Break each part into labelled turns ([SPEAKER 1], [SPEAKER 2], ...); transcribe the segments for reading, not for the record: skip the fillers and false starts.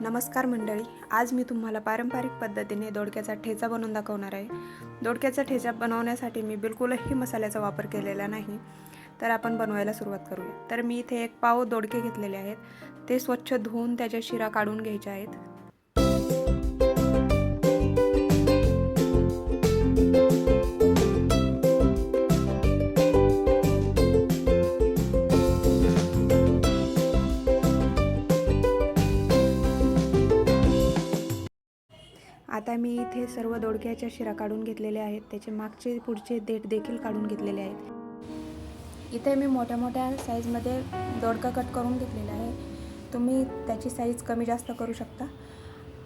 [SPEAKER 1] नमस्कार मंडळी, आज मी तुम्हाला पारंपरिक पद्धतीने दोडक्याचा ठेचा बनवून दाखवणार आहे। दोडक्याचा ठेचा बनवण्यासाठी मी बिलकुलही मसाल्याचा वापर केलेला नाही। तर आपण बनवायला सुरुवात करूया। तर मी इथे 1 पाव दोडके घेतलेले आहेत। ते स्वच्छ धुवून त्याच्या शिरा काढून घ्यायच्या आहेत। आता मी इथे सर्व दोडक्याच्या शिरा काढून घेतलेल्या आहेत। त्याचे मागचे पुढचे देठ देखील काढून घेतलेले आहेत। इथे मी मोठ्या मोठ्या साईजमध्ये दोडका कट करून घेतलेला आहे। तुम्ही त्याची साईज कमी जास्त करू शकता।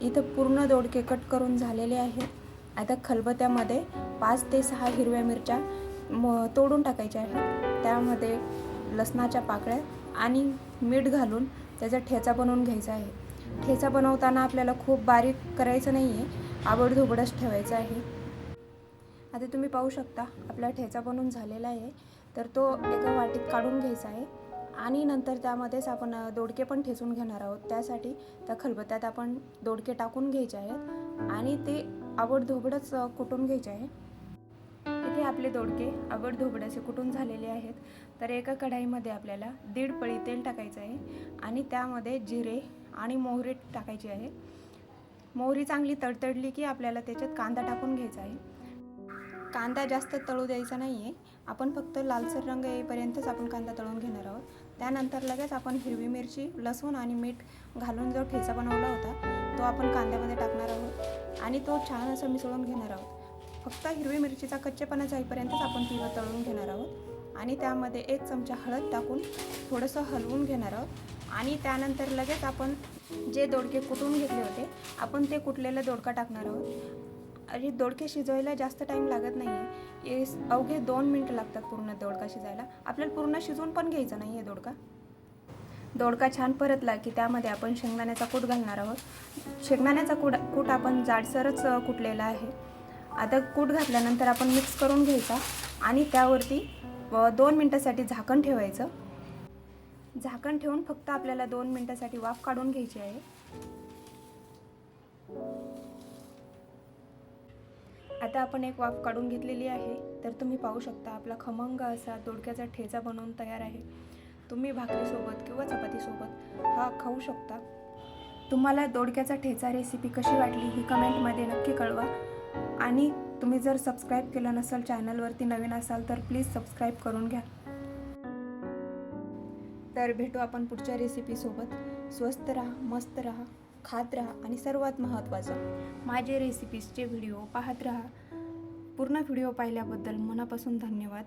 [SPEAKER 1] इथं पूर्ण दोडके कट करून झालेले आहेत। आता खलबत्त्यामध्ये 5 ते 6 हिरव्या मिरच्या तोडून टाकायच्या आहेत। त्यामध्ये लसणाच्या पाकळ्या आणि मीठ घालून त्याचा ठेचा बनवून घ्यायचा आहे। ठेचा बनवताना आपल्याला खूप बारीक करायचं नाही आहे, आबडधोबडच ठेवायचं आहे। आता तुम्ही पाहू शकता आपला ठेचा बनवून झालेला आहे। तर तो एका वाटीत काढून घ्यायचा आहे आणि नंतर त्यामध्येच आपण दोडके पण ठेचून घेणार आहोत। त्यासाठी त्या खलबत्त्यात आपण दोडके टाकून घ्यायचे आहेत आणि ते आबडधोबडच कुटून घ्यायचे आहे। इथे आपले दोडके आबडधोबड कुटून झालेले आहेत। तर एका कढाईमध्ये आपल्याला 1.5 पळी तेल टाकायचं आहे आणि त्यामध्ये जिरे आणि मोहरी टाकायची आहे। मोहरी चांगली तडतडली की आपल्याला त्याच्यात कांदा टाकून घ्यायचा आहे। कांदा जास्त तळू द्यायचा नाही आहे, आपण फक्त लालसर रंग येईपर्यंतच आपण कांदा तळून घेणार आहोत। त्यानंतर लगेच आपण हिरवी मिरची, लसूण आणि मीठ घालून जो ठेचा बनवला होता तो आपण कांद्यामध्ये टाकणार आहोत आणि तो छान असं मिसळून घेणार आहोत। फक्त हिरवी मिरचीचा कच्चेपणा जाईपर्यंतच आपण ती तळून घेणार आहोत आणि त्यामध्ये 1 चमचा हळद टाकून थोडंसं हलवून घेणार आहोत आणि त्यानंतर लगेच आपण जे दोडके कुटून घेतले होते आपण ते कुटलेला दोडका टाकणार आहोत। आणि दोडके शिजवायला जास्त टाईम लागत नाही आहे, अवघे 2 मिनिटं लागतात पूर्ण दोडका शिजायला। आपल्याला पूर्ण शिजवून पण घ्यायचा नाही आहे दोडका। दोडका छान परतला की त्यामध्ये आपण शेंगदाण्याचा कूट घालणार आहोत। शेंगदाण्याचा कूट आपण जाडसरच कुटलेला आहे। आता कूट घातल्यानंतर आपण मिक्स करून घ्यायचा आणि त्यावरती 2 मिनिटांसाठी झाकण ठेवायचं। झाकण ठेवून फक्त आपल्याला 2 मिनिटांसाठी वाफ काढून घ्यायची आहे। आता आपण एक वाफ काढून घेतलेली आहे। तर तुम्ही पाहू शकता आपला खमंग असा दोडक्याचा ठेचा बनवून तयार आहे। तुम्ही भाकरीसोबत किंवा चपातीसोबत हा खाऊ शकता। तुम्हाला दोडक्याचा ठेचा रेसिपी कशी वाटली ही कमेंटमध्ये नक्की कळवा आणि तुम्ही जर सबस्क्राईब केलं नसेल चॅनलवरती नवीन असाल तर प्लीज सबस्क्राईब करून घ्या। तर भेटू आपण पुढच्या रेसिपीसोबत। स्वस्त राहा, मस्त राहा, खात राहा आणि सर्वात महत्त्वाचं माझे रेसिपीजचे व्हिडिओ पाहत राहा। पूर्ण व्हिडिओ पाहिल्याबद्दल मनापासून धन्यवाद।